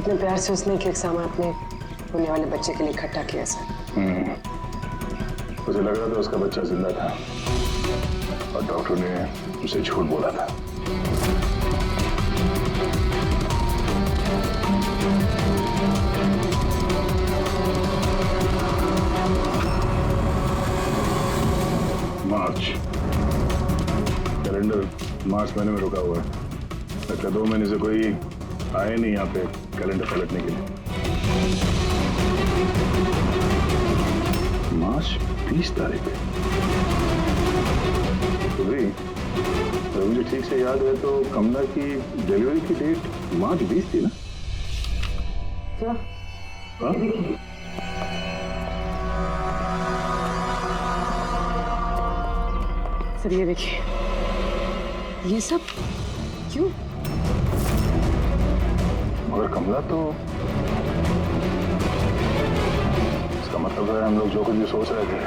कितने प्यार से उसने एक सामान अपने होने वाले बच्चे के लिए इकट्ठा किया सर। उसे लग रहा था उसका बच्चा जिंदा था और डॉक्टर ने उसे झूठ बोला था। मार्च कैलेंडर मार्च महीने में रुका हुआ है। लगता 2 महीने से कोई आए नहीं यहाँ पे कैलेंडर पलटने के लिए। मार्च 20 तारीख तो भी तो मुझे ठीक से याद है तो कमला की डिलीवरी की डेट मार्च 20 थी ना? हाँ? सर ये देखिए, ये सब क्यों? मगर कमला तो इसका मतलब है हम लोग जो कुछ भी सोच रहे थे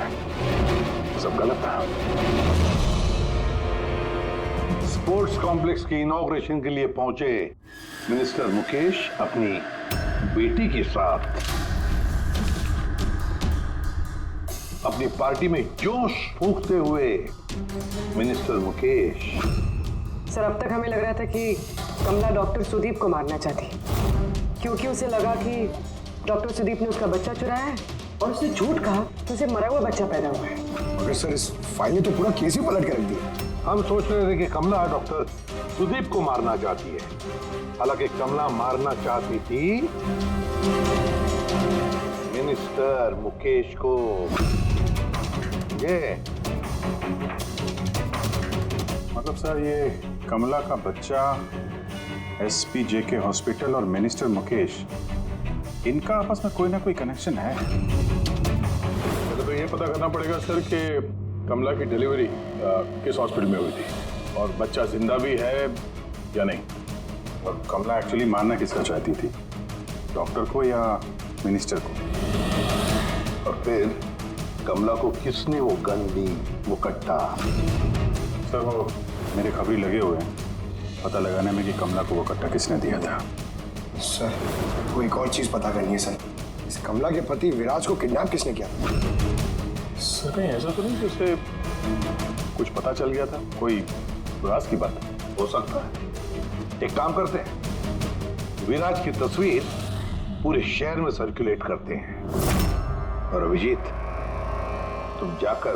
सब गलत था। स्पोर्ट्स कॉम्प्लेक्स की इनॉग्रेशन के लिए पहुंचे मिनिस्टर मुकेश अपनी बेटी के साथ अपनी पार्टी में जोश फूंकते हुए मिनिस्टर मुकेश। सर अब तक हमें लग रहा था कि कमला डॉक्टर सुदीप को मारना चाहती, क्योंकि उसे लगा कि डॉक्टर सुदीप ने उसका बच्चा चुराया है और उसने झूठ कहा तो उसे मरा हुआ बच्चा पैदा हुआ है। मगर सर इस फाइल ने तो पूरा केस ही पलट के रख दिया। हम सोच रहे थे कि कमला डॉक्टर सुदीप को मारना चाहती है, हालांकि कमला मारना चाहती थी मिनिस्टर मुकेश को। ये मतलब सर ये कमला का बच्चा एसपी जेके हॉस्पिटल और मिनिस्टर मुकेश, इनका आपस में कोई ना कोई कनेक्शन है। तो ये पता करना पड़ेगा सर कि कमला की डिलीवरी किस हॉस्पिटल में हुई थी और बच्चा जिंदा भी है या नहीं। और कमला एक्चुअली मारना किसका चाहती थी, डॉक्टर को या मिनिस्टर को? और फिर कमला को किसने वो गन दी, वो कट्टा? सर वो मेरे खबरी लगे हुए हैं पता लगाने में कि कमला को वो कट्टा किसने दिया था। सर वो एक और चीज पता करनी है सर, इस कमला के पति विराज को किडनैप किसने किया? सर कहीं ऐसा तो नहीं कि उसे कुछ पता चल गया था, कोई राज की बात? हो सकता है। एक काम करते हैं, विराज की तस्वीर पूरे शहर में सर्कुलेट करते हैं और अभिजीत तुम जाकर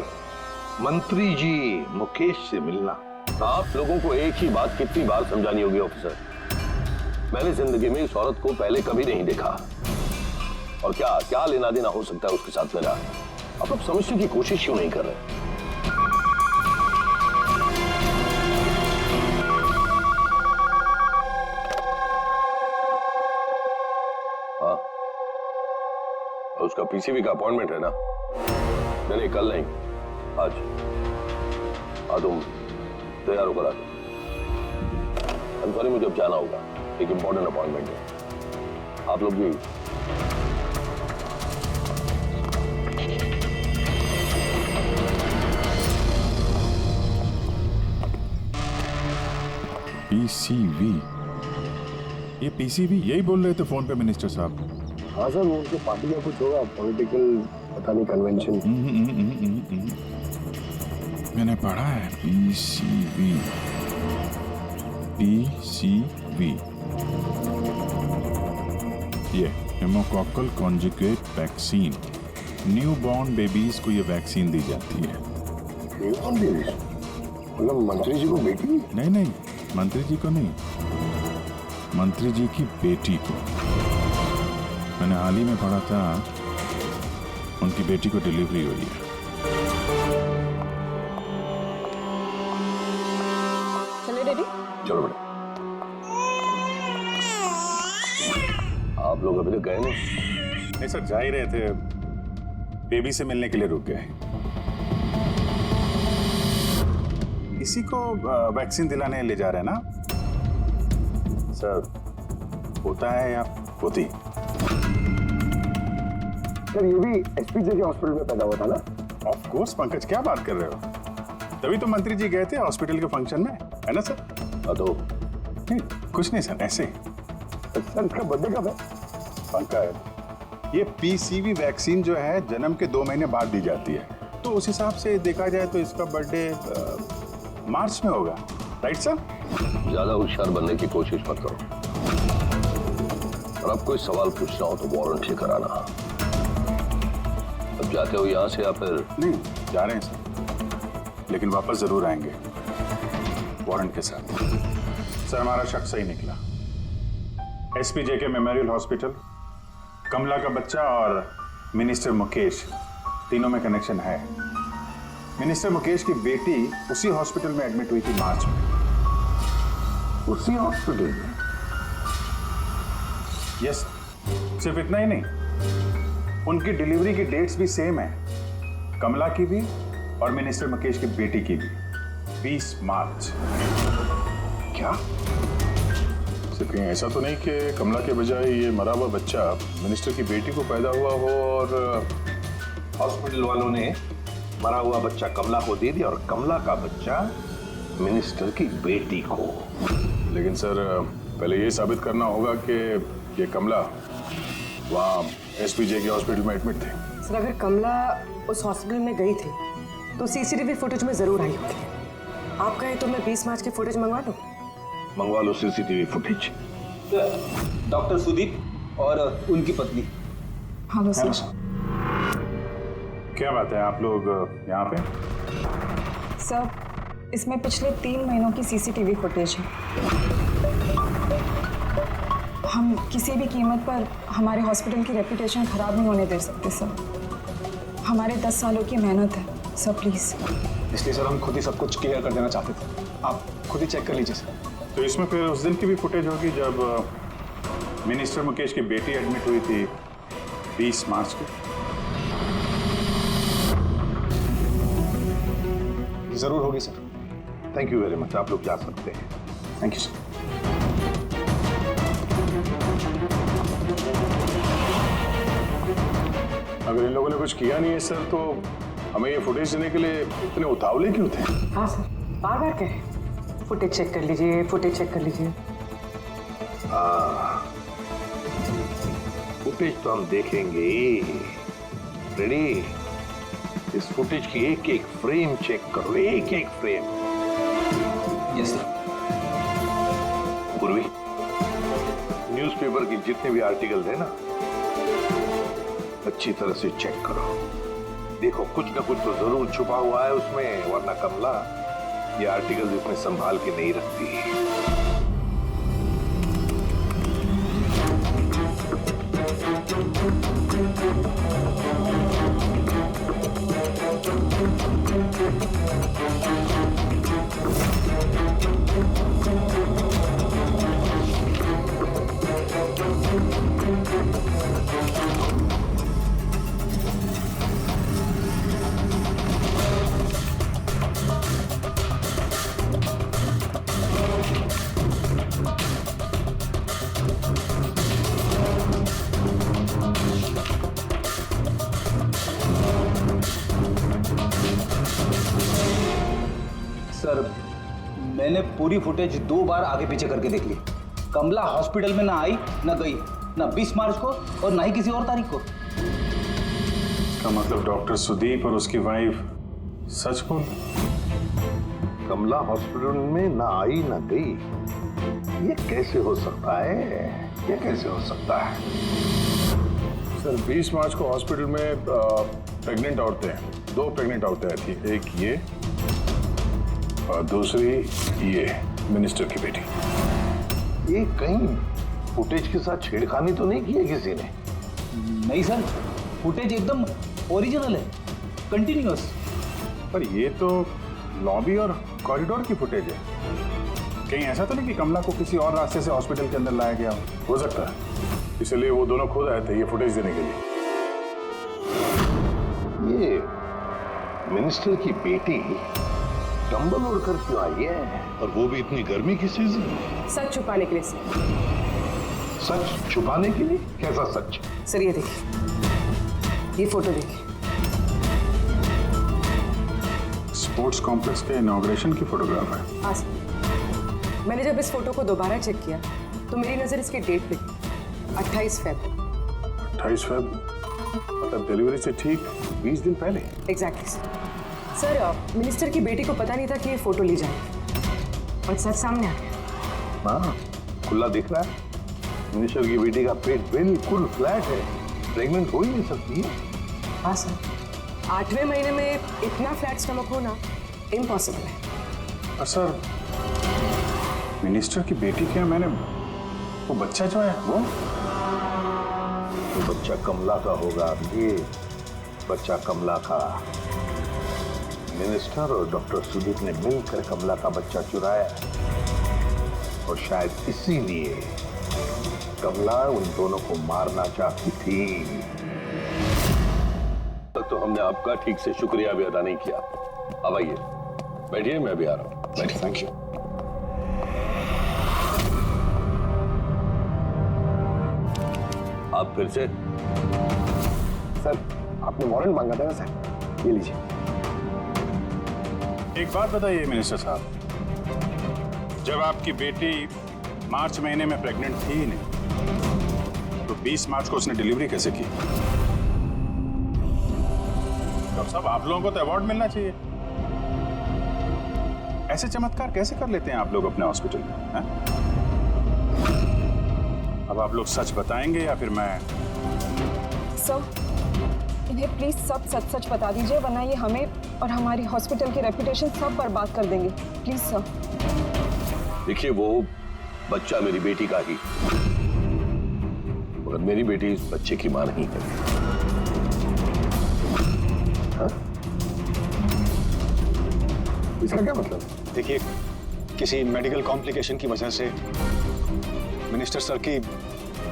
मंत्री जी मुकेश से मिलना। आप लोगों को एक ही बात कितनी बार समझानी होगी ऑफिसर? मैंने जिंदगी में इस औरत को पहले कभी नहीं देखा और क्या क्या लेना देना हो सकता है उसके साथ मेरा? आप लोग समझने की कोशिश क्यों नहीं कर रहे? हाँ, उसका पीसीबी का अपॉइंटमेंट है ना? नहीं कल नहीं, आज। हाँ तुम तैयार होकर आ जाओ। सॉरी मुझे अब जाना होगा, एक इंपॉर्टेंट अपॉइंटमेंट है। आप लोग भी पीसीबी, ये पीसीबी यही बोल रहे थे फोन पे मिनिस्टर साहब। हाँ सर वो उनके पार्टी का कुछ होगा, पॉलिटिकल पता नहीं कन्वेंशन। मैंने पढ़ा है पीसीबी, पीसीबी ये pneumococcal conjugate vaccine, new born babies को ये वैक्सीन दी जाती है। Newborn babies? मतलब मंत्री जी को बेटी? नहीं, मंत्री जी को नहीं, मंत्री जी की बेटी को। मैंने हाल ही में पढ़ा था उनकी बेटी को डिलीवरी हुई है। चले डैडी? चलो बेटा। आप लोग अभी तक गए नहीं सर, जा ही रहे थे, बेबी से मिलने के लिए रुक गए। इसी को वैक्सीन दिलाने ले जा रहे हैं ना सर? होता है या होती? सर ये भी एसपीजे के हॉस्पिटल में पैदा हुआ था ना? ऑफ कोर्स पंकज, क्या बात कर रहे हो? तभी तो मंत्री जी गए थे हॉस्पिटल के फंक्शन में, है ना सर? तो नहीं, कुछ नहीं सर, ऐसे सर इसका बर्थडे कब है? पक्का है। ये पीसीवी वैक्सीन जो है जन्म के 2 महीने बाद दी जाती है, तो उस हिसाब से देखा जाए तो इसका बर्थडे मार्च में होगा, राइट सर? ज्यादा होशियार बनने की कोशिश मत करो, और अब कोई सवाल पूछना हो तो वारंट लेकर आना। अब जाते हो यहाँ से या फिर? नहीं, जा रहे हैं सर, लेकिन वापस जरूर आएंगे वारंट के साथ। सर हमारा शक सही निकला। एसपीजेके मेमोरियल हॉस्पिटल, कमला का बच्चा और मिनिस्टर मुकेश, तीनों में कनेक्शन है। मिनिस्टर मुकेश की बेटी उसी हॉस्पिटल में एडमिट हुई थी मार्च में। उसी हॉस्पिटल में? यस, सिर्फ इतना ही नहीं, उनकी डिलीवरी की डेट्स भी सेम है, कमला की भी और मिनिस्टर मुकेश की बेटी की भी, 20 मार्च। क्या? सिर्फ कहीं ऐसा तो नहीं कि कमला के बजाय ये मरा हुआ बच्चा मिनिस्टर की बेटी को पैदा हुआ हो और हॉस्पिटल वालों ने मरा हुआ बच्चा कमला को दे दिया और कमला का बच्चा मिनिस्टर की बेटी को? लेकिन सर पहले ये साबित करना होगा कि ये कमला वहाँ एसपीजे के हॉस्पिटल में एडमिट थे। सर अगर कमला उस हॉस्पिटल में गई थी तो सीसीटीवी फुटेज में जरूर आई होगी। आप कहें तो मैं 20 मार्च की फुटेज मंगवा दूं? मंगवा लो सीसीटीवी फुटेज। डॉक्टर सुदीप और उनकी पत्नी। Hello sir. क्या बात है, आप लोग यहाँ पे? सर इसमें पिछले 3 महीनों की सीसीटीवी फुटेज है। हम किसी भी कीमत पर हमारे हॉस्पिटल की रेपुटेशन खराब नहीं होने दे सकते सर। हमारे 10 सालों की मेहनत है सर, प्लीज़। इसलिए सर हम खुद ही सब कुछ क्लियर कर देना चाहते थे, आप खुद ही चेक कर लीजिए सर। तो इसमें फिर उस दिन की भी फुटेज होगी जब मिनिस्टर मुकेश की बेटी एडमिट हुई थी 20 मार्च को? जरूर होगी sir. Thank you very much, आप लोग जा सकते हैं। Thank you sir. अगर इन लोगों ने कुछ किया नहीं है सर, तो हमें ये फुटेज देने के लिए इतने उतावले क्यों थे? हाँ सर, बार बार कहें फुटेज चेक कर लीजिए, फुटेज चेक कर लीजिए। फुटेज तो हम देखेंगे। रेडी? इस फुटेज की एक एक फ्रेम चेक करो, एक एक फ्रेम। Yes sir. पूर्वी, न्यूज़पेपर की जितने भी आर्टिकल है ना, अच्छी तरह से चेक करो। देखो कुछ ना कुछ तो जरूर छुपा हुआ है उसमें, वरना कमला ये आर्टिकल इसमें संभाल के नहीं रखती। सर मैंने पूरी फुटेज 2 बार आगे पीछे करके देख ली। कमला हॉस्पिटल में ना आई ना गई, ना 20 मार्च को और ना ही किसी और तारीख को। इसका मतलब डॉक्टर सुदीप और उसकी वाइफ सच बोल? कमला हॉस्पिटल में ना आई ना गई, ये कैसे हो सकता है? ये कैसे हो सकता है? सर 20 मार्च को हॉस्पिटल में प्रेग्नेंट औरतें, 2 प्रेग्नेंट औरतें आई थी, एक ये और दूसरी ये मिनिस्टर की बेटी। ये कहीं फुटेज के साथ छेड़खानी तो नहीं की है किसी ने? नहीं सर, फुटेज एकदम ओरिजिनल है, कंटिन्यूअस। पर ये तो लॉबी और कॉरिडोर की फुटेज है। कहीं ऐसा तो नहीं कि कमला को किसी और रास्ते से हॉस्पिटल के अंदर लाया गया हो सकता है, इसलिए वो दोनों खुद आए थे ये फुटेज देने के लिए। ये मिनिस्टर की बेटी कंबल ओढ़कर क्यों आई है, और वो भी इतनी गर्मी की सीजन? सच छुपाने के लिए सर। सच छुपाने के लिए? कैसा सच? सर ये देखिए, ये फोटो देखिए। स्पोर्ट्स कॉम्प्लेक्स के इनॉग्रेशन की फोटोग्राफ है। हाँ सर, मैंने जब इस फोटो को दोबारा चेक किया तो मेरी नजर इसके डेट पे 28 फेब। 28 फेब मतलब डिलीवरी से ठीक 20 दिन पहले। एग्जैक्टली सर, मिनिस्टर की बेटी को पता नहीं था कि ये फोटो ली जाएगी और सच सामने आ गया। हाँ, खुला दिख रहा है। मिनिस्टर की बेटी का पेट बिल्कुल फ्लैट है, प्रेग्नेंट हो ही नहीं सकती है। हाँ सर, 8वें महीने में इतना फ्लैट स्टमक होना इम्पॉसिबल है। और सर, मिनिस्टर की बेटी क्या, मैंने वो बच्चा जो है वो तो बच्चा कमला का होगा। ये बच्चा कमला का। मिनिस्टर और डॉक्टर सुदीप ने मिलकर कमला का बच्चा चुराया और शायद इसीलिए कमला उन दोनों को मारना चाहती थी। तक तो हमने आपका ठीक से शुक्रिया भी अदा नहीं किया। अब आइए, बैठिए, मैं भी आ रहा हूँ। बैठिए। Thank you. आप फिर से? सर, आपने वारंट मांगा था ना सर, ये लीजिए। एक बात बताइए मिनिस्टर साहब, जब आपकी बेटी मार्च महीने में प्रेग्नेंट थी ही नहीं, तो 20 मार्च को उसने डिलीवरी कैसे की? डॉक्टर साहब, आप लोगों को तो अवार्ड मिलना चाहिए। ऐसे चमत्कार कैसे कर लेते हैं आप लोग अपने हॉस्पिटल में, हैं? अब आप लोग सच बताएंगे या फिर मैं? सर, इन्हें प्लीज सब सच सच बता दीजिए, वरना ये हमें और हमारी हॉस्पिटल की रेपुटेशन सब बर्बाद कर देंगे। Please sir. देखिए, वो बच्चा मेरी बेटी का ही, मगर मेरी बेटी इस बच्चे की मां नहीं है। हाँ? इसका क्या मतलब? देखिए, किसी मेडिकल कॉम्प्लिकेशन की वजह से मिनिस्टर सर की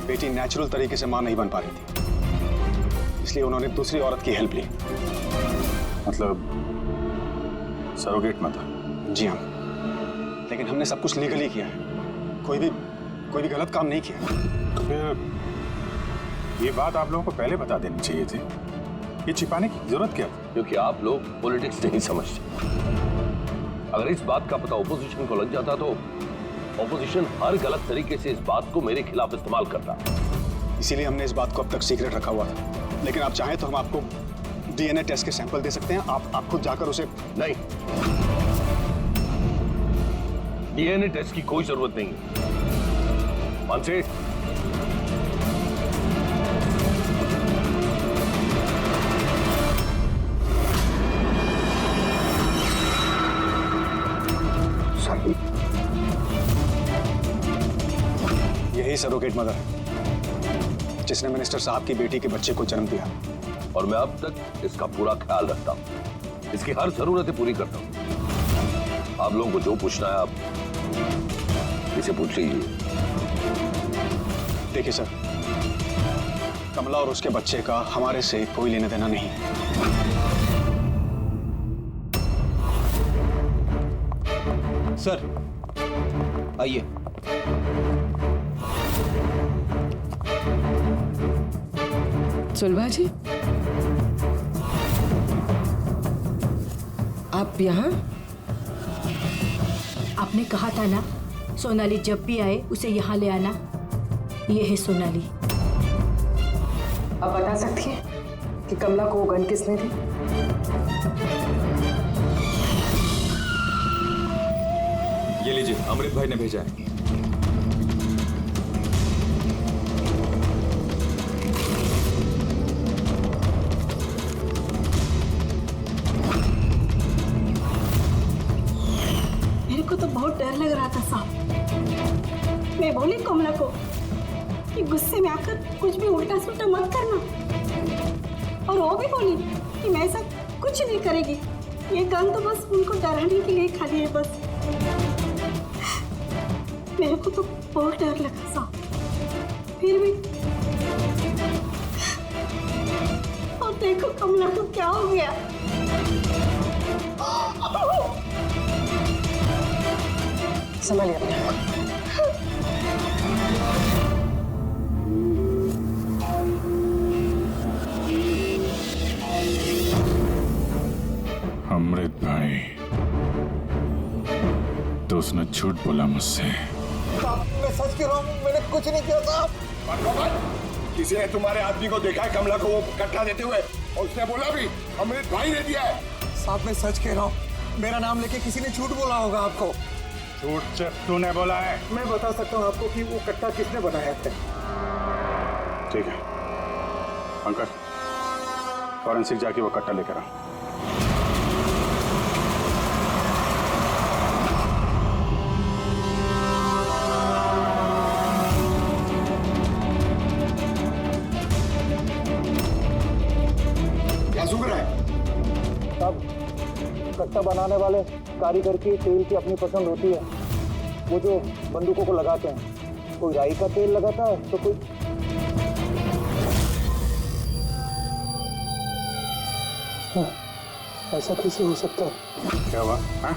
बेटी नेचुरल तरीके से मां नहीं बन पा रही थी, इसलिए उन्होंने दूसरी औरत की हेल्प ली। मतलब सरोगेट मदर? जी हाँ, लेकिन हमने सब कुछ लीगली किया है, कोई भी गलत काम नहीं किया। तो फिर ये बात आप लोगों को पहले बता देनी चाहिए थी। ये छिपाने की जरूरत क्या थी? क्योंकि आप लोग पॉलिटिक्स नहीं समझते। अगर इस बात का पता ऑपोजिशन को लग जाता तो ऑपोजिशन हर गलत तरीके से इस बात को मेरे खिलाफ इस्तेमाल करता। इसीलिए हमने इस बात को अब तक सीक्रेट रखा हुआ था, लेकिन आप चाहें तो हम आपको डीएनए टेस्ट के सैंपल दे सकते हैं। आप खुद जाकर उसे। नहीं, डीएनए टेस्ट की कोई जरूरत नहीं है। मानसे, यही सरोगेट मदर है जिसने मिनिस्टर साहब की बेटी के बच्चे को जन्म दिया, और मैं अब तक इसका पूरा ख्याल रखता हूं, इसकी हर जरूरतें पूरी करता हूं। आप लोगों को जो पूछना है आप इसे पूछ लीजिए। देखिए सर, कमला और उसके बच्चे का हमारे से कोई लेना देना नहीं। सर आइए। सुलभा जी, आप यहाँ? आपने कहा था ना, सोनाली जब भी आए उसे यहाँ ले आना। ये है सोनाली। आप बता सकती हैं कि कमला को वो गन किसने दी? ये लीजिए, अमृत भाई ने भेजा है। मेरे को तो बहुत डर लग रहा था साहब। मैं बोली कमला को कि गुस्से में आकर कुछ भी उल्टा सुल्टा मत करना, और वो भी बोली कि मैं ऐसा कुछ नहीं करेगी। ये गन तो बस उनको डराने के लिए खाली है बस। मेरे को तो बहुत डर लगा साहब, फिर भी। और देखो कमला को क्या हो गया। संभालिए अपने आप। अमृत भाई, तो उसने झूठ बोला मुझसे। तो आप मैं सच कह रहा हूँ, मैंने कुछ नहीं किया साहब। किसी ने तुम्हारे आदमी को देखा है कमला को वो कट्टा देते हुए, और उसने बोला भी अमृत भाई ने दिया है। साहब मैं सच कह रहा हूँ, मेरा नाम लेके किसी ने झूठ बोला होगा आपको। झूठ सिर्फ तूने बोला है। मैं बता सकता हूँ आपको कि वो कट्टा किसने बनाया है। ठीक है पंकज, फॉरेंसिक जाके वो कट्टा लेकर आ। क्या सुन रहा है? साहब कट्टा बनाने वाले कारीगर की तेल की अपनी पसंद होती है। वो जो बंदूकों को लगाते हैं, कोई राई का तेल लगाता है तो कोई ऐसा कैसे हो सकता है? क्या हुआ? हाँ?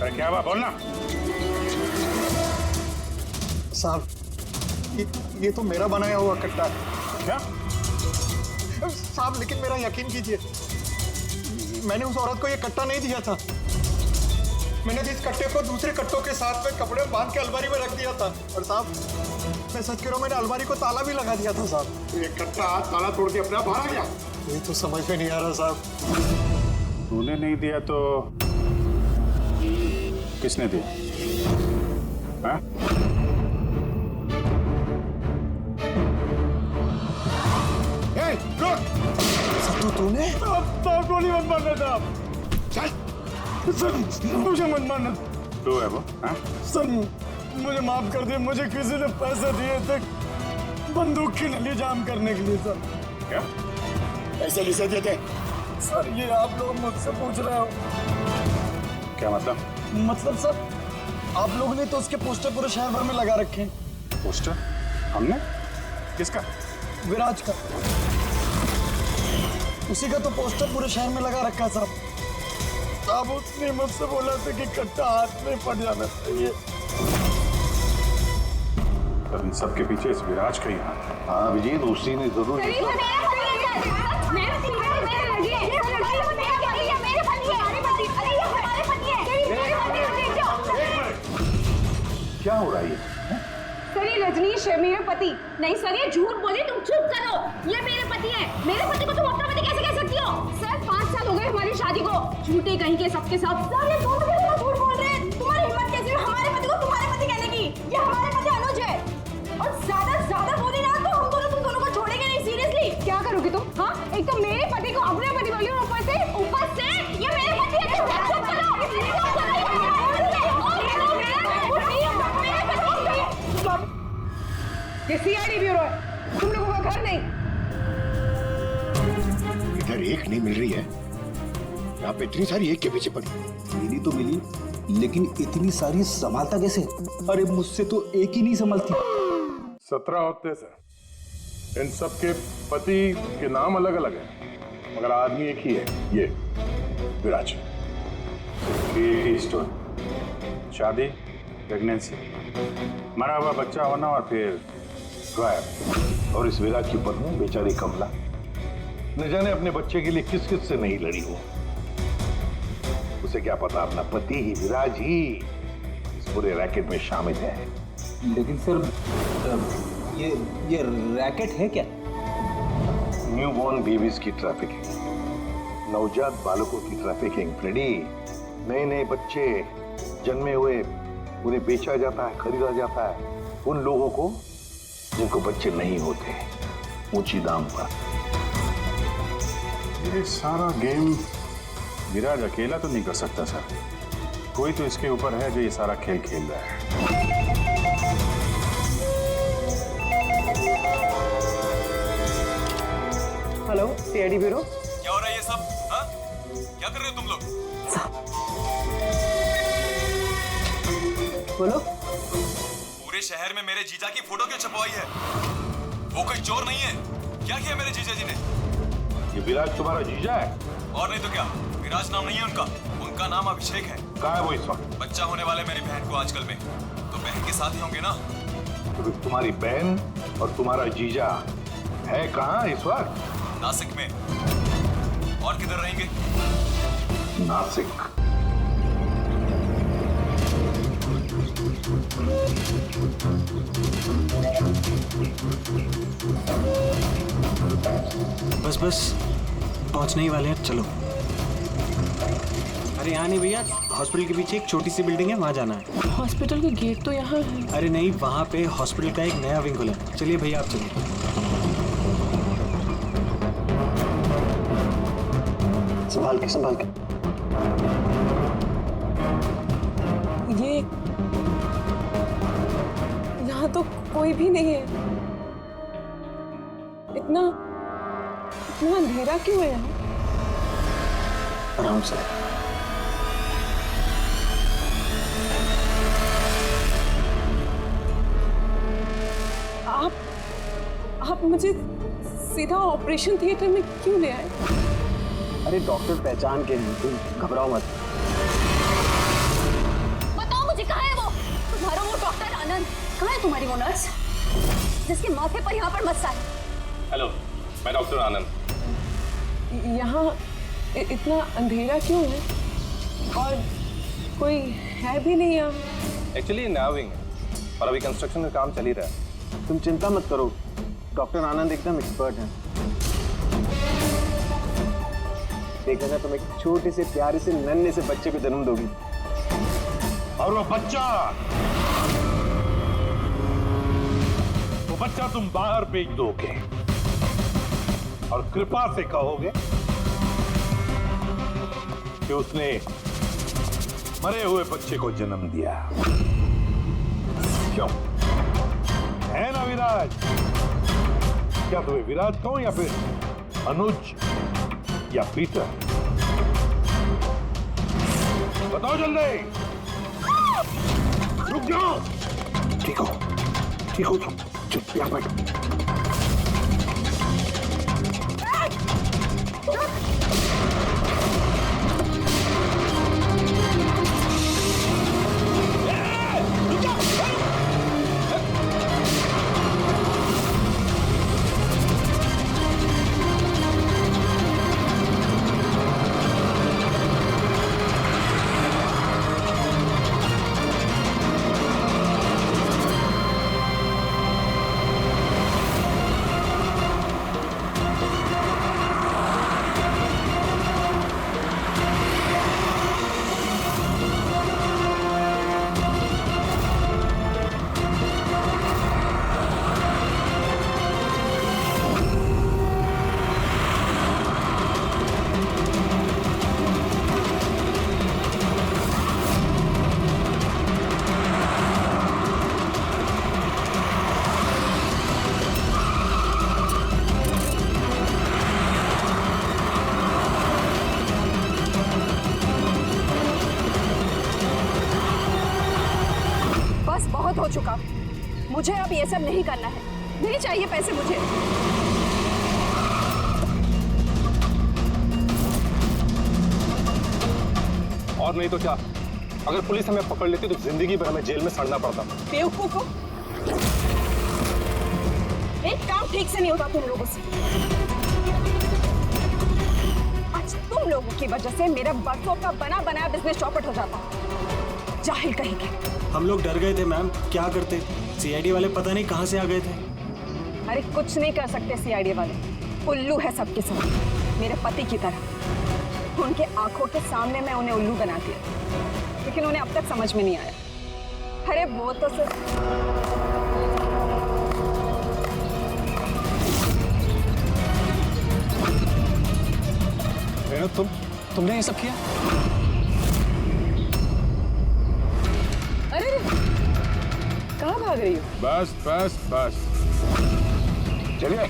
अरे क्या हुआ, बोलना। साहब ये तो मेरा बनाया हुआ कट्टा है। क्या? साहब लेकिन मेरा यकीन कीजिए, मैंने उस औरत को ये कट्टा नहीं दिया था। मैंने इस कट्टे को दूसरे कट्टों के साथ में कपड़े बांध के अलमारी में रख दिया था। और साहब मैं सच कह रहा हूँ, मैंने अलमारी को ताला भी लगा दिया था साहब। ये कट्टा ताला तोड़ के अपने आप बाहर आ गया। ये तो समझ में नहीं आ रहा साहब। तूने नहीं दिया तो किसने दिया? हाँ? तूने? गोली मत मारना साहब। सर मुझे मत मारना। तू है वो? हाँ? सर मुझे माफ कर दिए, मुझे किसी ने पैसे दिए थे बंदूक की नली जाम करने के लिए। सर क्या पैसे किसे दिए थे? सर ये आप लोग मुझसे पूछ रहे हो? क्या मतलब? मतलब सर आप लोगों ने तो उसके पोस्टर पूरे शहर भर में लगा रखे हैं। पोस्टर? हमने? किसका? विराज का। उसी का तो पोस्टर पूरे शहर में लगा रखा है साहब। साहब उसने मुझसे बोला था कि कट्टा हाथ में पड़ जाना चाहिए। तो इन सबके पीछे इस विराज का ही हाथ है। हाँ अभिजीत, उसी ने जरूर। क्या हो रहा है? सर ये रजनीश है मेरे पति। नहीं सर ये झूठ बोले, तुम चुप करो। ये मेरे पति है। मेरे पति को तुम अपना पति कैसे कह सकती हो? सर 5 साल हो गए हमारी शादी को। झूठे कहीं के सबके सब। सर ये दोनों मिलकर झूठ बोल रहे हैं। तुम्हारी हिम्मत कैसे हुई हमारे पति को तुम्हारे पति कहने की? ये हमारे पति अनुज है। और ज्यादा बोली ना तो हम दोनों तुम दोनों को छोड़ेंगे नहीं। सीरियसली क्या करोगी तुम? हाँ एक तो मेरे पति को अपने पति बोली और ऊपर से ये मेरे पति है। चुप करो। ये सीआईडी ब्यूरो है, तुम लोगों का घर नहीं। इधर एक नहीं मिल रही है, यहाँ पे इतनी सारी एक के पीछे पड़ी। मिली तो मिली, लेकिन इतनी सारी संभालता कैसे? अरे मुझसे तो एक ही नहीं संभलती। 17 होते सर। इन सब के पति के नाम अलग अलग हैं, मगर आदमी एक ही है, ये विराज। स्टोरी, शादी, प्रेगनेंसी, मरा हुआ बच्चा होना और फिर गायब। और इस विराज की पत्नी बेचारी कमला, न जाने अपने बच्चे के लिए किस किस से नहीं लड़ी हो। उसे क्या पता अपना पति ही विराज ही इस पूरे रैकेट में शामिल है। लेकिन सर ये रैकेट है क्या? न्यूबॉर्न बेबीज की ट्रैफिकिंग, नवजात बालकों की ट्रैफिकिंग। फ्रेडी, नए बच्चे जन्मे हुए उन्हें बेचा जाता है, खरीदा जाता है उन लोगों को जिनको बच्चे नहीं होते, ऊंची दाम पर। ये सारा गेम विराज अकेला तो नहीं कर सकता सर। कोई तो इसके ऊपर है जो ये सारा खेल खेल रहा है। Hello CID bureau. क्या हो रहा है ये सब? हाँ? क्या कर रहे हो तुम लोग? बोलो। पूरे शहर में मेरे जीजा की फोटो क्यों छपवाई है? वो कोई चोर नहीं है। क्या किया मेरे जीजा जी ने? ये विराज तुम्हारा जीजा है? और नहीं तो क्या, विराज नाम नहीं है उनका, उनका नाम अभिषेक है। कहाँ है वो इस वक्त? बच्चा होने वाले मेरी बहन को आजकल में, तो बहन के साथ ही होंगे ना। तो तुम्हारी बहन और तुम्हारा जीजा है कहाँ इस वक्त? नासिक में। और किधर रहेंगे? नासिक। बस बस पहुंचने ही वाले हैं, चलो। अरे यहाँ नहीं भैया, हॉस्पिटल के पीछे एक छोटी सी बिल्डिंग है, वहाँ जाना है। हॉस्पिटल का गेट तो यहाँ है। अरे नहीं, वहाँ पे हॉस्पिटल का एक नया विंग खुला है। चलिए भैया, आप चलिए। संभाल के, संभाल के। ये यहाँ तो कोई भी नहीं है। इतना अंधेरा क्यों है यहाँ? आराम से। आप मुझे सीधा ऑपरेशन थिएटर में क्यों ले आए? अरे डॉक्टर पहचान के नहीं, तुम घबराओ मत। बताओ मुझे, कहाँ है वो? तुम्हारा वो डॉक्टर आनंद? कहाँ है तुम्हारी वो नर्स जिसके माथे पर यहाँ पर मस्सा है? हेलो, मैं डॉक्टर आनंद। यहाँ इतना अंधेरा क्यों है? और कोई है भी नहीं यहाँ। एक्चुअली नया विंग है और अभी कंस्ट्रक्शन का काम चल ही रहा है। तुम चिंता मत करो, डॉक्टर आनंद एकदम एक्सपर्ट हैं। देखा ना, तुम एक छोटे से प्यारे से नन्हे से बच्चे को जन्म दोगी। और वो बच्चा तुम बाहर भेज दोगे और कृपा से कहोगे कि उसने मरे हुए बच्चे को जन्म दिया। क्यों? है ना विराज? क्या तुम्हें विराज कहूं या फिर अनुज या पीटर? बताओ जल्दी। रुक जाओ। ठीक हो तुम, चुप यहाँ बैठो। हो चुका, मुझे अब ये सब नहीं करना है। नहीं चाहिए पैसे मुझे। और नहीं तो क्या, अगर पुलिस हमें पकड़ लेती तो जिंदगी भर हमें जेल में सड़ना पड़ता। बेवकूफ हो, एक काम ठीक से नहीं होता तुम लोगों से। आज तुम लोगों की वजह से मेरा बरसों का बना बनाया बिजनेस चौपट हो जाता। जाहिल कहेंगे। हम लोग डर गए थे मैम, क्या करते? सीआईडी वाले पता नहीं कहां से आ गए थे। अरे कुछ नहीं कर सकते सीआईडी वाले, उल्लू है सबके सब, मेरे पति की तरह। उनके आंखों के सामने मैं उन्हें उल्लू बना दिया, लेकिन उन्हें अब तक समझ में नहीं आया। अरे वो तो सिर्फ तुमने ये सब किया? अरे कहाँ भाग रही हो? बस बस बस, चलिए।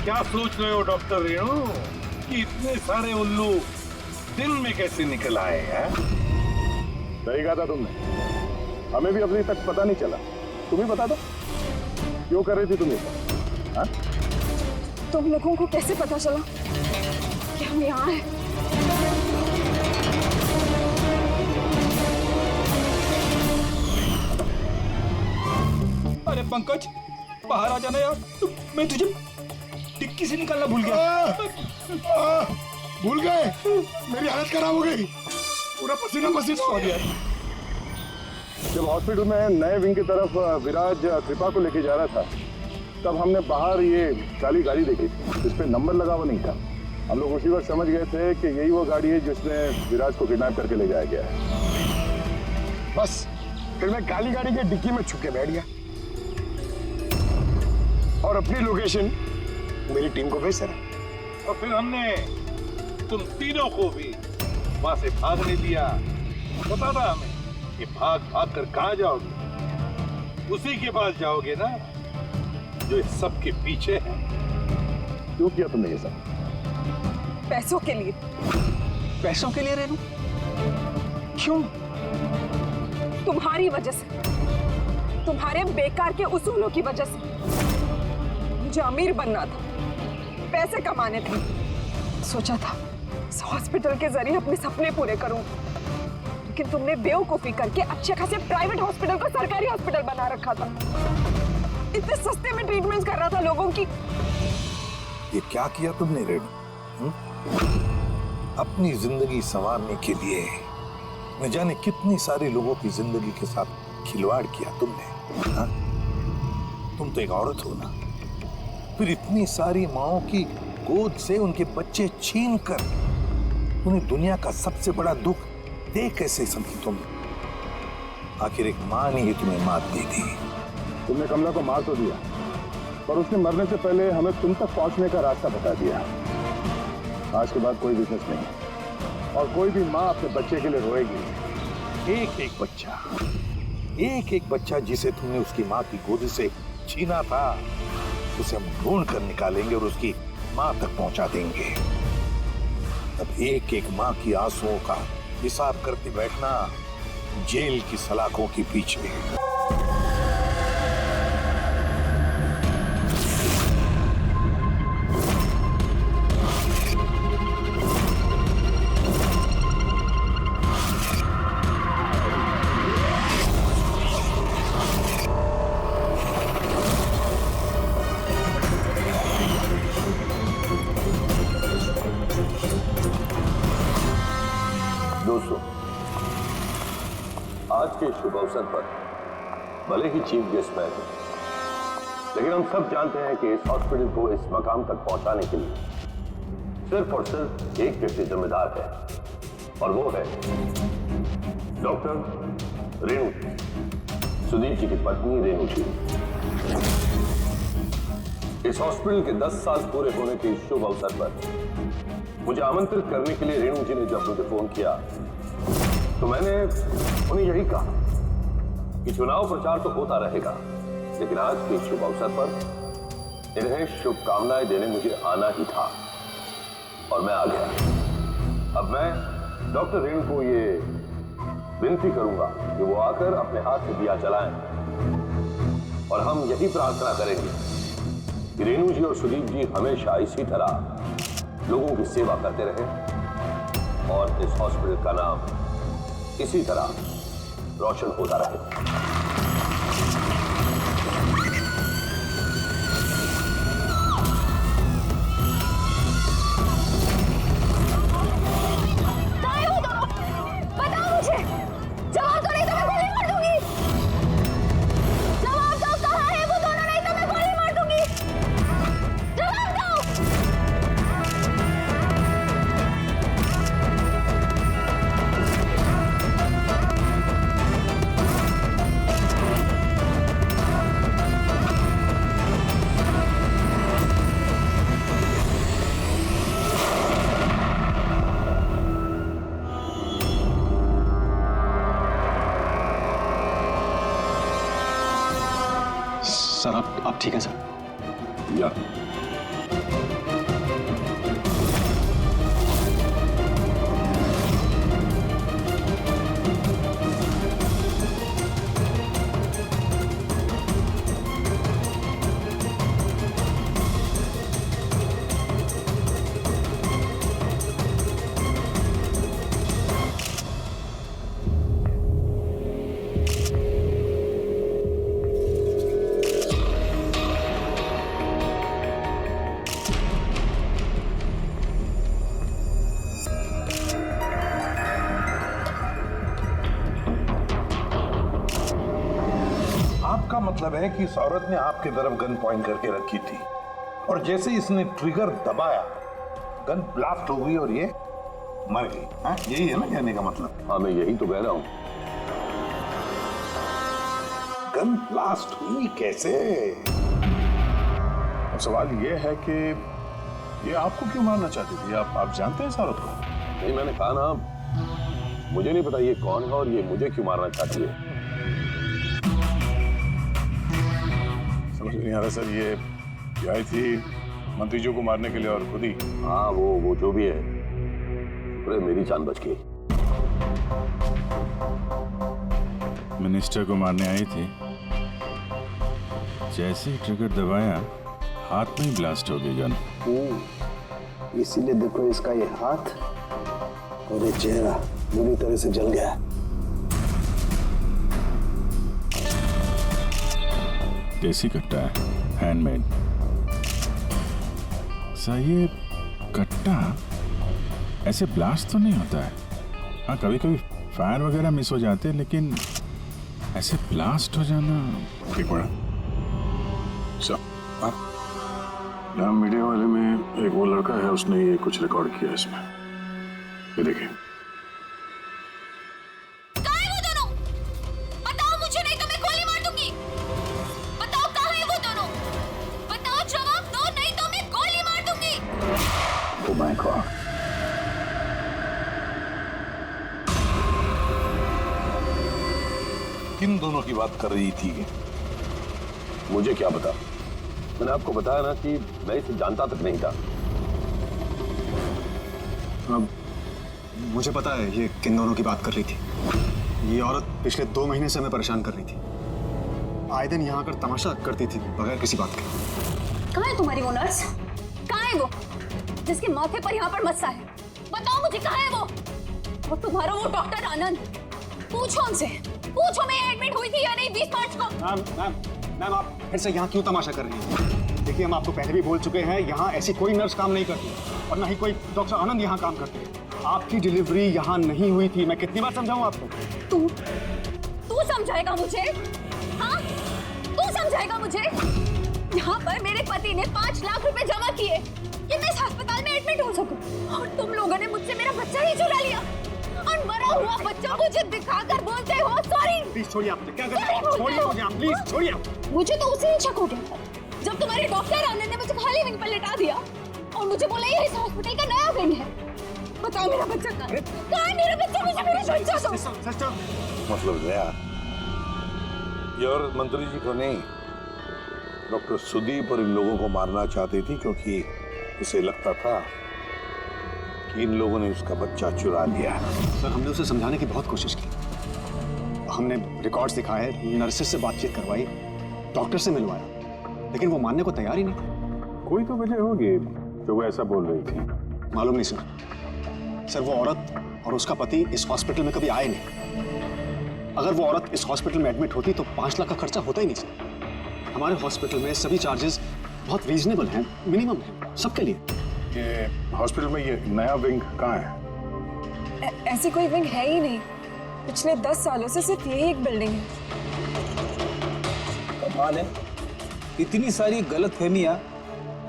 क्या सोच रहे हो डॉक्टर रेणु कि इतने सारे उल्लू दिन में कैसे निकल आए हैं? सही कहा था तुमने, हमें भी अभी तक पता नहीं चला। तुम ही बता दो, क्यों कर रही थी तुम ये? हाँ? तुम लोगों को कैसे पता चला कि हम यहाँ हैं? अरे पंकज, बाहर आ जाना यार, मैं तुझे डिक्की से निकालना भूल गया। भूल गए? मेरी हालत खराब हो गई, पूरा पसीना पसीना हो गया। जब हॉस्पिटल में नए विंग की तरफ विराज कृपा को लेके जा रहा था, तब हमने बाहर ये काली गाड़ी देखी थी, इस पे नंबर लगा हुआ नहीं था। हम लोग उसी वक्त समझ गए थे कि यही वो गाड़ी है जिसमें विराज को किडनैप करके ले जाया गया है। बस फिर मैं काली गाड़ी के डिक्की में छुप के बैठ गया और अपनी लोकेशन मेरी टीम को भेज रहा। और फिर हमने तुम तीनों को भी वहां से भागने दिया। पता था हमें कि भाग भाग कर कहां जाओगे, उसी के पास जाओगे ना जो इस सब के पीछे है। क्यों किया तुमने ये सब? पैसों के लिए। पैसों के लिए रेनू? क्यों? तुम्हारी वजह से, तुम्हारे बेकार के उसूलों की वजह से। मुझे अमीर बनना था, पैसे कमाने थे। सोचा था इस हॉस्पिटल के जरिए अपने सपने पूरे करूं, लेकिन तुमने बेवकूफी करके अच्छे खासे प्राइवेट हॉस्पिटल को सरकारी हॉस्पिटल बना रखा था। इतने सस्ते में ट्रीटमेंट कर रहा था लोगों की। ये क्या किया तुमने रेणु? अपनी जिंदगी संवारने के लिए न जाने कितनी सारी लोगों की जिंदगी के साथ खिलवाड़ किया तुमने। हा? तुम तो एक औरत हो ना, फिर इतनी सारी माओं की गोद से उनके बच्चे छीन कर उन्हें दुनिया का सबसे बड़ा दुख दे कैसे समझी तुम? आखिर एक मां ने ही तुम्हें मात दी थी। तुमने कमला को मार तो दिया, पर उसने मरने से पहले हमें तुम तक पहुंचने का रास्ता बता दिया। आज के बाद कोई बिजनेस नहीं, और कोई भी माँ अपने बच्चे के लिए रोएगी। एक एक बच्चा जिसे तुमने उसकी माँ की गोदी से छीना था, उसे हम ढूंढ कर निकालेंगे और उसकी माँ तक पहुंचा देंगे। तब एक एक माँ की आंसुओं का हिसाब करते बैठना जेल की सलाखों के पीछे। दोस्तों, आज के शुभ अवसर पर भले ही चीफ गेस्ट मैं हूं, लेकिन हम सब जानते हैं कि इस हॉस्पिटल को इस मकाम तक पहुंचाने के लिए सिर्फ और सिर्फ एक व्यक्ति जिम्मेदार है, और वो है डॉक्टर रेणु, सुदीप जी की पत्नी रेणु जी। इस हॉस्पिटल के 10 साल पूरे होने के इस शुभ अवसर पर मुझे आमंत्रित करने के लिए रेणु जी ने जब मुझे फोन किया, तो मैंने उन्हें यही कहा कि चुनाव प्रचार तो होता रहेगा, लेकिन आज के शुभ अवसर पर इन्हें शुभकामनाएं देने मुझे आना ही था, और मैं आ गया। अब मैं डॉक्टर रेणु को ये विनती करूंगा कि वो आकर अपने हाथ से दिया जलाएं, और हम यही प्रार्थना करेंगे कि रेणु जी और सुदीप जी हमेशा इसी तरह लोगों की सेवा करते रहे और इस हॉस्पिटल का नाम इसी तरह रोशन होता रहे। बताओ मुझे, जवाब दो नहीं तो मैं गोली मार दूंगी। जवाब दो, कहाँ है वो दोनों, नहीं तो मैं गोली मार दूंगी। जवाब दो। सर आप ठीक है सर? या मतलब है कि इस औरत ने आपकी तरफ गन पॉइंट करके रखी थी और जैसे इसने ट्रिगर दबाया गन ब्लास्ट हो गई और ये मर गई। हाँ, यही है ना कहने का मतलब? हाँ, मैं यही तो कह रहा हूं। गन ब्लास्ट हुई कैसे? अब सवाल ये है कि ये आपको क्यों मारना चाहती थी? आप जानते हैं इस औरत को? नहीं, मैंने कहा ना, मुझे नहीं पता ये कौन है और ये मुझे क्यों मारना चाहती है। समझ नहीं आ रहा सर। ये आई थी मंत्री जी को मारने के लिए और खुद ही। हाँ, वो जो भी है, अरे मेरी जान बच गई। मिनिस्टर को मारने आई थी, जैसे ही ट्रिगर दबाया हाथ में ही ब्लास्ट हो गई गन। इसीलिए देखो इसका ये हाथ और ये चेहरा बुरी तरह से जल गया। देसी कट्टा है, हैंडमेड। सर ये कट्टा ऐसे ब्लास्ट तो नहीं होता है। हाँ, कभी कभी फायर वगैरह मिस हो जाते हैं, लेकिन ऐसे ब्लास्ट हो जाना। एक मिनट सर, यहाँ मीडिया वाले में एक वो लड़का है, उसने ये कुछ रिकॉर्ड किया इसमें, ये देखिए। कहाँ है वो दोनों? बताओ मुझे, नहीं तो मैं गोली मार दूंगी। बताओ कहाँ है वो दोनों? बताओ, जवाब दो, नहीं तो मैं गोली मार दूंगी। Oh my God. किन दोनों की बात कर रही थी? मुझे क्या पता? मैंने आपको बताया ना कि मैं इसे जानता तक नहीं था। अब मुझे पता है ये किन दोनों की बात कर रही थी। ये औरत पिछले 2 महीने से हमें परेशान कर रही थी। आए दिन यहाँ आकर तमाशा करती थी बगैर किसी बात के। कहाँ है तुम्हारी वो नर्स? कहाँ है वो जिसके माथे पर यहाँ पर मस्सा है? बताओ मुझे, कहाँ है वो? और तुम्हारा वो डॉक्टर आनंद, पूछो उनसे, पूछो मैं एडमिट हुई थी या नहीं 20 मार्च को। मैम आप फिर से यहाँ क्यों तमाशा कर रही हैं? देखिए, हम आपको पहले भी बोल चुके हैं, यहाँ ऐसी कोई नर्स काम नहीं करती और ना ही कोई डॉक्टर आनंद यहाँ काम करते हैं। आपकी डिलीवरी यहाँ नहीं हुई थी। मैं कितनी बार समझाऊं आपको? तू समझाएगा मुझे? हाँ, तू समझाएगा मुझे? यहाँ पर मेरे पति ने 5 लाख रुपए जमा किए कि मैं इस अस्पताल में एडमिट हो सकूं, और तुम लोगों ने मुझसे मेरा बच्चा ही चुरा लिया और मरा हुआ बच्चा मुझे दिखाकर बोलते हो सॉरी। प्लीज छोड़िए, आप क्या कर रहे हैं? छोड़िए मुझे, आप प्लीज छोड़िए। मुझे तो उसी दिन शक हो गया जब तुम्हारे डॉक्टर आनंद ने मुझे खाली विंग पर लेटा दिया और मुझे बोला ये इस हॉस्पिटल का नया विंग है। बताओ मेरा बच्चा कहाँ है? कहाँ है मेरा बच्चा? मुझे मेरा बच्चा दो। मतलब नया? ये औरत मंत्री जी को नहीं, डॉक्टर सुदीप और इन लोगों को मारना चाहती थी, क्योंकि उसे लगता था कि इन लोगों ने उसका बच्चा चुरा लिया। सर, हमने उसे समझाने की बहुत कोशिश की। हमने रिकॉर्ड्स दिखाए, नर्सेस से बातचीत करवाई, डॉक्टर से मिलवाया, लेकिन वो मानने को तैयार ही नहीं थी। कोई तो वजह होगी जो वो ऐसा बोल रही थी। मालूम नहीं सर, वो औरत और उसका पति इस हॉस्पिटल में कभी आए नहीं। अगर वो औरत इस हॉस्पिटल में एडमिट होती तो 5 लाख का खर्चा होता ही नहीं सर। हमारे हॉस्पिटल में सभी चार्जेस बहुत रीजनेबल हैं, मिनिमम हैं सबके लिए। ये हॉस्पिटल में ये नया विंग कहाँ है? ऐसी कोई विंग है ही नहीं। पिछले 10 सालों से सिर्फ यही एक बिल्डिंग है। कमाल है, इतनी सारी गलतफहमियां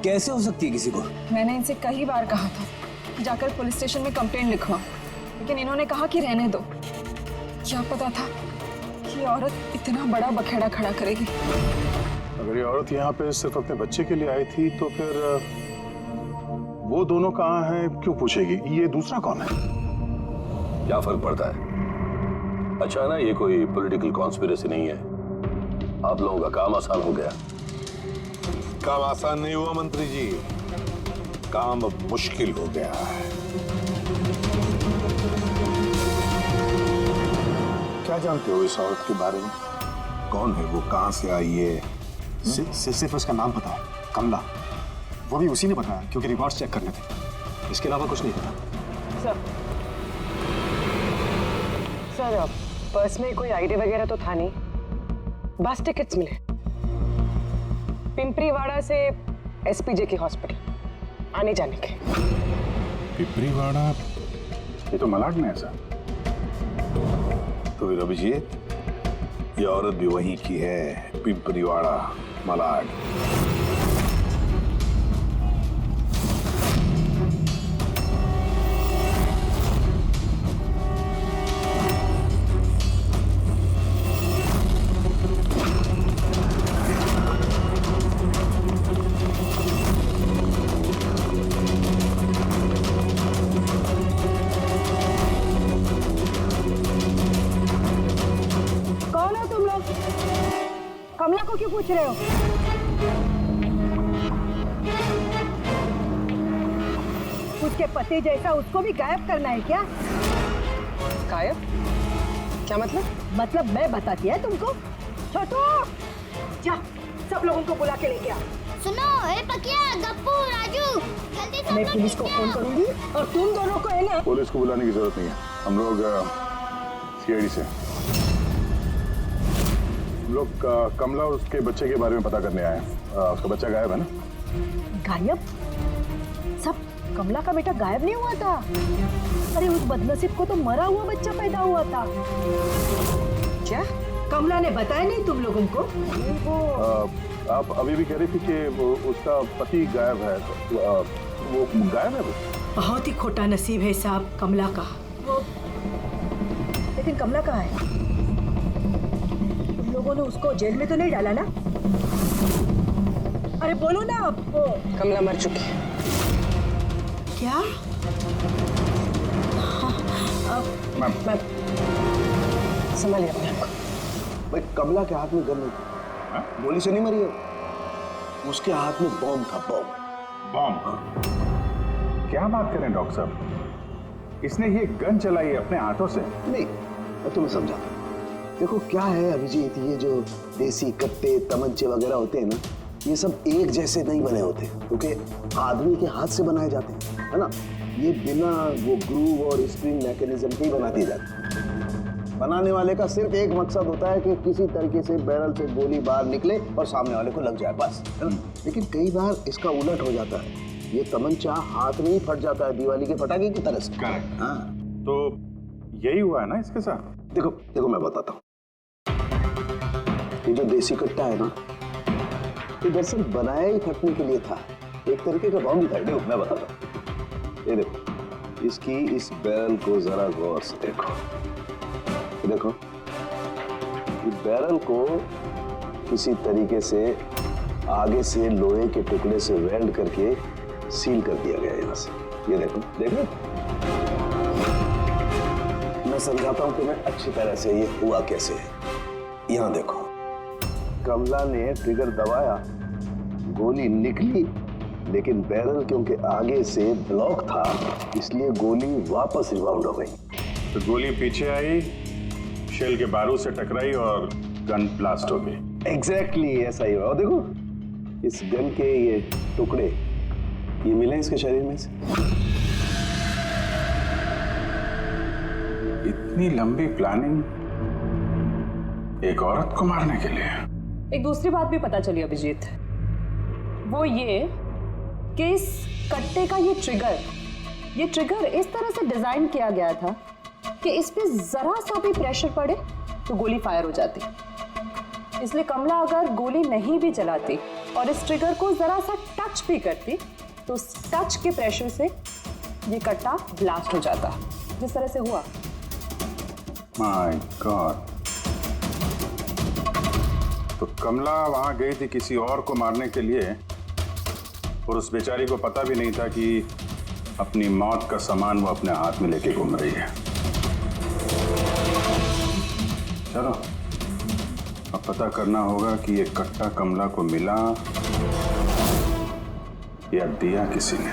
कैसे हो सकती है किसी को? मैंने इनसे कई बार कहा था जाकर पुलिस स्टेशन में कंप्लेंट लिखवा, लेकिन इन्होंने कहा कि रहने दो। क्या पता था कि औरत इतना बड़ा बखेड़ा खड़ा करेगी। अगर ये औरत यहाँ पे सिर्फ अपने बच्चे के लिए आई थी तो फिर वो दोनों कहाँ हैं क्यों पूछेगी? ये दूसरा कौन है? क्या फर्क पड़ता है? अच्छा है ना, ये कोई पॉलिटिकल कॉन्स्पिरेसी नहीं है। आप लोगों का काम आसान हो गया। काम आसान नहीं हुआ मंत्री जी, काम अब मुश्किल हो गया है। क्या जानते हो इस औरत के बारे में? कौन है वो, कहां से आई है? सिर्फ उसका नाम पता है, कमला। वो भी उसी ने बताया क्योंकि रिकॉर्ड्स चेक करने थे। इसके अलावा कुछ नहीं पता। सर पर्स में कोई आईडी वगैरह तो था नहीं, बस टिकट्स मिले पिंपरीवाड़ा से एसपीजे के हॉस्पिटल आने जाने के। पिंपरीवाड़ा? ये तो मलाड में है सर। तो फिर अभिजीत, ये औरत भी वहीं की है, पिंपरीवाड़ा मलाड। कौन हो तुम लोग? कमला को क्यों पूछ रहे हो? उसके पति जैसा उसको भी गायब करना है क्या? गायब? क्या मतलब? मतलब मैं बताती है तुमको। छोटू, जा सब लोगों को बुला के लेके आ। सुनो, ए पकिया, गप्पू, राजू, जल्दी सब मैं लोग पुलिस को नीचे फोन आओ। करूंगी और तुम दोनों को है ना। पुलिस को बुलाने की जरूरत नहीं है, हम लोग सीआईडी से हम लोग कमला और उसके बच्चे के बारे में पता करने आए हैं। उसका बच्चा गायब है ना? गायब? सब कमला का बेटा गायब नहीं हुआ था। अरे उस बदनसीब को तो मरा हुआ बच्चा पैदा हुआ था। क्या कमला ने बताया नहीं तुम लोगों को? आप अभी भी कह रही थी कि उसका पति गायब है, तो वो गायब है? वो बहुत ही खोटा नसीब है साहब कमला का। वो लेकिन कमला कहाँ है? तुम लोगों ने उसको जेल में तो नहीं डाला ना? अरे बोलो ना अब। कमला मर चुकी है। क्या? मैम संभालिए अपने आप को। भाई कमला के हाथ में गन नहीं थी, गोली से नहीं मरी है, उसके हाथ में बॉम्ब था। बॉम्ब? क्या बात करें डॉक्टर साहब, इसने ये गन चलाई है अपने हाथों से? नहीं, मैं तुम्हें समझाता हूँ। देखो क्या है अभिजीत, ये जो देसी कट्टे तमंचे वगैरह होते हैं ना, ये सब एक जैसे नहीं बने होते, क्योंकि आदमी के हाथ से बनाए जाते हैं, है ना। ये बिना वो ग्रूव और स्प्रिंग मैकेनिज्म के ही बना दिए जाते हैं। बनाने वाले का सिर्फ एक मकसद होता है कि किसी तरीके से बैरल से गोली बाहर निकले और सामने वाले को लग जाए, बस, है ना। लेकिन कई बार इसका उलट हो जाता है, ये तमंचा हाथ में ही फट जाता है, दिवाली के पटाखे की तरह से। करेक्ट। हाँ, तो यही हुआ है ना इसके साथ? देखो मैं बताता हूँ। ये जो देसी कट्टा है ना, ये दरअसल बनाया ही फटने के लिए था, एक तरीके का बॉम्ब ही था। देखो मैं बताता हूँ, ये देखो, इसकी इस बैरल को जरा गौर से देखो। ये देखो, इस बैरल को किसी तरीके से आगे से लोहे के टुकड़े से वेल्ड करके सील कर दिया गया है यहाँ से। ये देखो, देखो मैं समझाता हूँ तुम्हें अच्छी तरह से ये हुआ कैसे है। यहाँ देखो, कमला ने ट्रिगर दबाया, गोली निकली, लेकिन बैरल क्योंकि आगे से ब्लॉक था, इसलिए गोली वापस रिबाउंड हो गई। तो गोली पीछे आई, शेल के बारूद से टकराई और गन ब्लास्ट हो गई। एग्जैक्टली ऐसा ही हुआ। और देखो, इस गन के ये टुकड़े ये मिले इसके शरीर में से। इतनी लंबी प्लानिंग एक औरत को मारने के लिए? एक दूसरी बात भी पता चली अभिजीत, वो ये कि इस कट्टे का ये ट्रिगर इस तरह से डिजाइन किया गया था कि इस पे जरा सा भी प्रेशर पड़े तो गोली फायर हो जाती। इसलिए कमला अगर गोली नहीं भी चलाती और इस ट्रिगर को जरा सा टच भी करती तो उस टच के प्रेशर से ये कट्टा ब्लास्ट हो जाता, जिस तरह से हुआ। My God. तो कमला वहां गई थी किसी और को मारने के लिए, और उस बेचारी को पता भी नहीं था कि अपनी मौत का सामान वो अपने हाथ में लेके घूम रही है। चलो अब पता करना होगा कि ये कट्टा कमला को मिला या दिया किसी ने।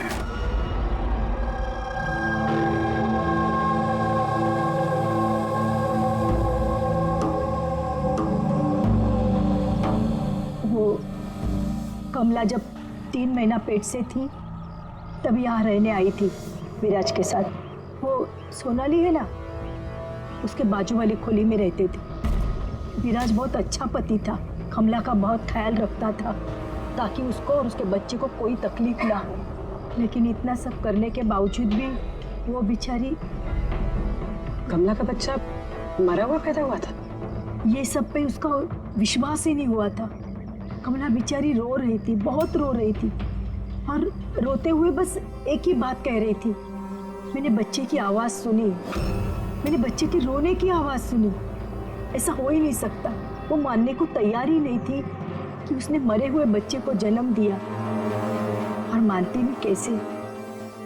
वो कमला जब 3 महीना पेट से थी तब यहाँ रहने आई थी विराज के साथ। वो सोनाली है ना, उसके बाजू वाली खोली में रहते थे। विराज बहुत अच्छा पति था, कमला का बहुत ख्याल रखता था ताकि उसको और उसके बच्चे को कोई तकलीफ ना हो। लेकिन इतना सब करने के बावजूद भी वो बेचारी। कमला का बच्चा मरा हुआ पैदा हुआ था? ये सब पे उसका विश्वास ही नहीं हुआ था। कमला बेचारी रो रही थी, बहुत रो रही थी, और रोते हुए बस एक ही बात कह रही थी, मैंने बच्चे की आवाज़ सुनी, मैंने बच्चे के रोने की आवाज़ सुनी। ऐसा हो ही नहीं सकता। वो मानने को तैयार ही नहीं थी कि उसने मरे हुए बच्चे को जन्म दिया, और मानती भी कैसे।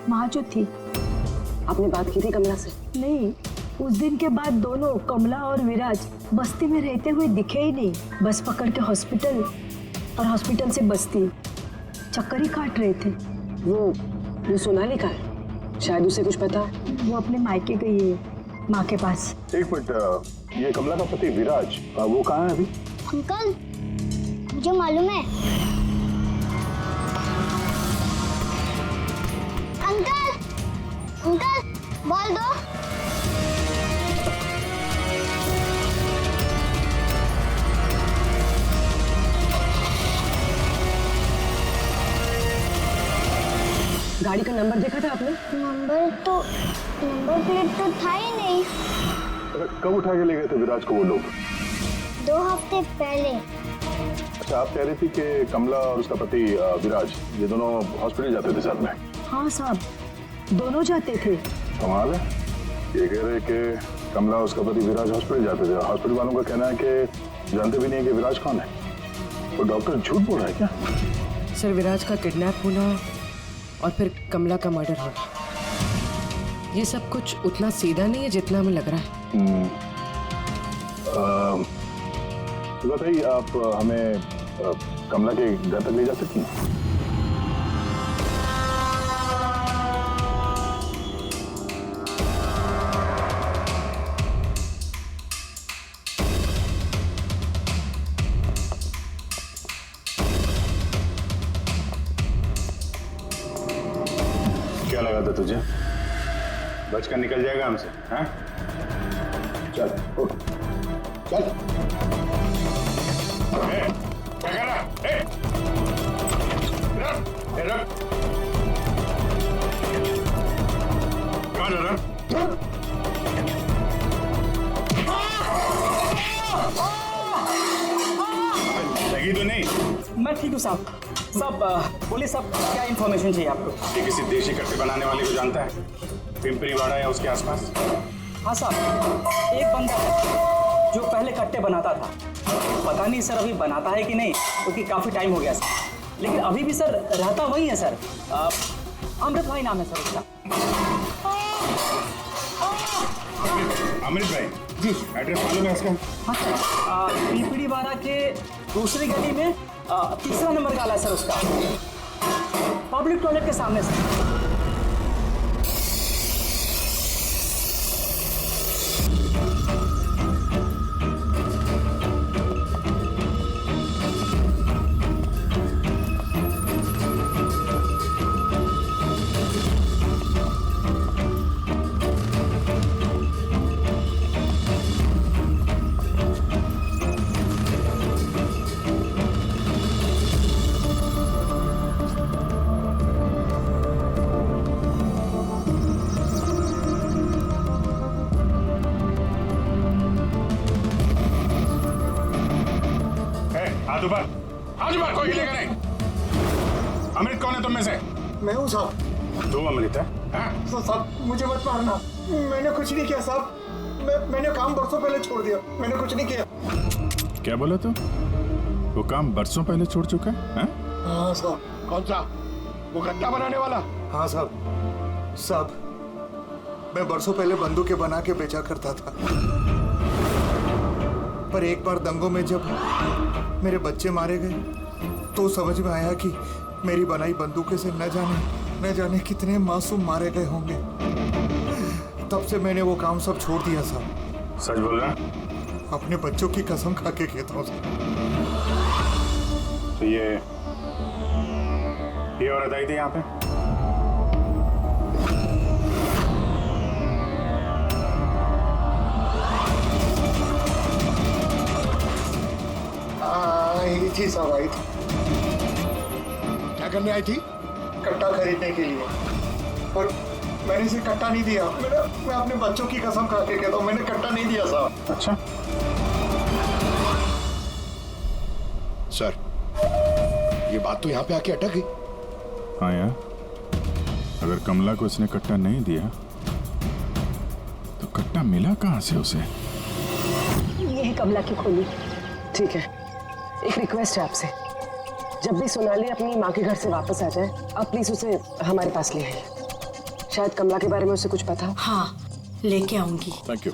माँ जो थी। आपने बात की थी कमला से? नहीं, उस दिन के बाद दोनों, कमला और विराज, बस्ती में रहते हुए दिखे ही नहीं। बस पकड़ के हॉस्पिटल, और हॉस्पिटल से बस्ती, चक्कर ही काट रहे थे। वो सोनाली का है, शायद उसे कुछ पता। वो अपने मायके गई है, माँ के पास। एक मिनट, ये कमला का पति विराज, वो कहाँ है अभी? अंकल, मुझे मालूम है। अंकल, अंकल, बोल दो। गाड़ी का नंबर देखा था आपने? नंबर प्लेट तो था ही नहीं। कब उठा के ले गए थे विराज को वो लोग? 2 हफ्ते पहले। अच्छा, आप कह रही थी कि कमला और उसका पति विराज, ये दोनों हॉस्पिटल जाते थे साथ में? हाँ साहब, दोनों जाते थे। कमाल है, ये कह रहे कि कमला और उसका पति विराज हॉस्पिटल जाते थे। हॉस्पिटल वालों का कहना है कि जानते भी नहीं कि विराज कौन है। वो डॉक्टर झूठ बोल रहा है क्या? सर, विराज का किडनैप होना और फिर कमला का मर्डर होना, ये सब कुछ उतना सीधा नहीं है जितना हमें लग रहा है। तो बताइए, आप हमें कमला के घर तक ले जा सकती हैं? क्या लगा था तुझे? बचकर निकल जाएगा हमसे? हाँ? चल उठ, चल। क्या कर रहा? रख, रख। कहाँ जा रहा? लगी तो नहीं? मैं ठीक हूँ साहब। बोलिए साहब, क्या इन्फॉर्मेशन चाहिए आपको? ये किसी देशी कट्टे बनाने वाले को जानता है? पिंपरीवाड़ा या उसके आसपास? हाँ साहब, एक बंदा है जो पहले कट्टे बनाता था। पता नहीं सर अभी बनाता है कि नहीं, क्योंकि काफ़ी टाइम हो गया सर। लेकिन अभी भी सर रहता वही है सर। अमृत भाई नाम है सर उसका। अमृत भाई जी, एड्रेस मालूम है उसका? हाँ, पिंपरीवाड़ा के दूसरी गली में 3रा नंबर का आला है सर उसका, पब्लिक टॉयलेट के सामने सर। आज कोई हिलेगा नहीं। अमृत कौन है तुम में से? मैं हूँ साहब। तू अमृत है? साहब मुझे मत मारना, मैंने कुछ नहीं किया साहब। मैंने काम बरसों पहले छोड़ दिया, मैंने कुछ नहीं किया। क्या बोला तू? वो काम बरसों पहले छोड़ चुका है? हाँ साहब। कौन सा? वो गट्टा बनाने वाला? हाँ साहब, मैं बरसों पहले बंदूकें बना के बेचा करता था, पर एक बार दंगों में जब मेरे बच्चे मारे गए तो समझ में आया कि मेरी बनाई बंदूकें से न जाने कितने मासूम मारे गए होंगे। तब से मैंने वो काम सब छोड़ दिया साहब। सच बोल रहा? अपने बच्चों की कसम खा के कहता हूँ साहब। तो ये औरत आई थी यहाँ पे? आई थी साहब, आई थी। क्या करने आई थी? कट्टा खरीदने के लिए, और मैंने इसे कट्टा नहीं दिया। मैं अपने बच्चों की कसम खा के कहता हूँ, मैंने कट्टा नहीं दिया साहब। अच्छा, सर, ये बात तो यहाँ पे आके अटक गई। हाँ यार, अगर कमला को इसने कट्टा नहीं दिया तो कट्टा मिला कहाँ से उसे? ये है कमला की खोली। ठीक है, एक रिक्वेस्ट है आपसे, जब भी सोनाली अपनी माँ के घर से वापस आ जाए, आप प्लीज उसे हमारे पास ले आइए। शायद कमला के बारे में उसे कुछ पता हो। हाँ, लेके आऊंगी। Thank you.